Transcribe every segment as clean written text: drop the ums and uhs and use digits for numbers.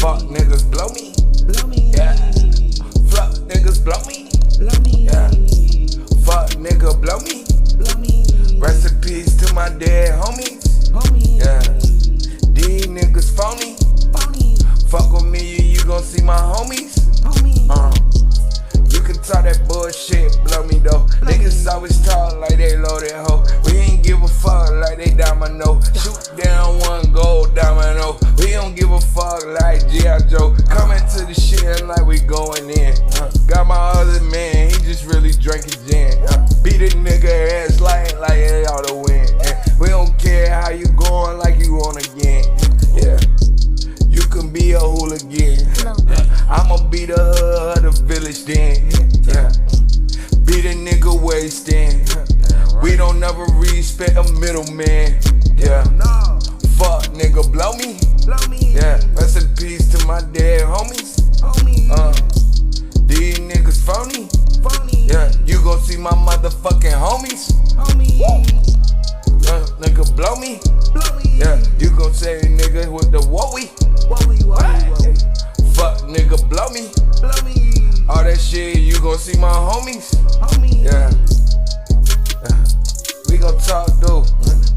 Fuck niggas blow me. Yeah. Fuck niggas blow me. Yeah. Fuck nigga blow me. Rest in peace to my dead homies. Yeah. These niggas phony. Fuck with me, you gon' see my homies. You can talk that bullshit, blow me though. Niggas always talk like they loaded hoe. We ain't give a fuck like they domino. Shoot down one gold domino. We don't give a fuck like G.I. Joe. Coming to the shit like we going in. Got my other man, he just really drinking gin. Beat a nigga ass like it ought to win. We don't care how you going like you on again. Yeah. You can be a hooligan. I'ma be the hood of the village then. Yeah. Be the nigga where he stand. We don't never respect a middleman. Yeah. Fuck nigga blow me. Yeah. Rest in peace to my dead homies. These niggas phony. Yeah. You gon' see my motherfucking homies. Nigga blow me. Yeah. You gon' say nigga with the what we. Fuck nigga blow me. All that shit you gon' see my homies. Yeah. We gon' talk though.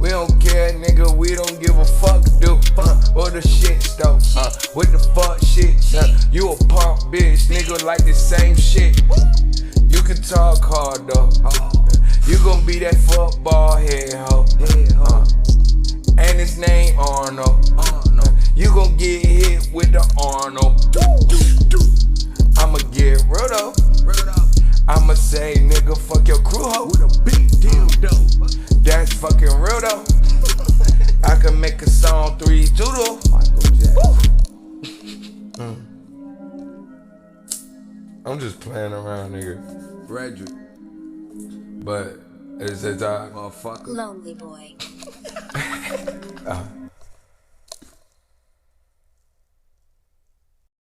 We don't care nigga, we don't give a fuck dude. What the shit though? What the fuck shit? You a punk bitch, nigga like the same shit. You can talk hard though. You gon' be that football head hoe. And his name Arnold. You gon' get hit with the Arnold. I'ma get real though. I'ma say nigga fuck your crew hoe. With a big deal though. That's fucking real though. I can make a song 3-2 though. I'm just playing around nigga. Frederick. But it's a time. Motherfucker. Lonely boy.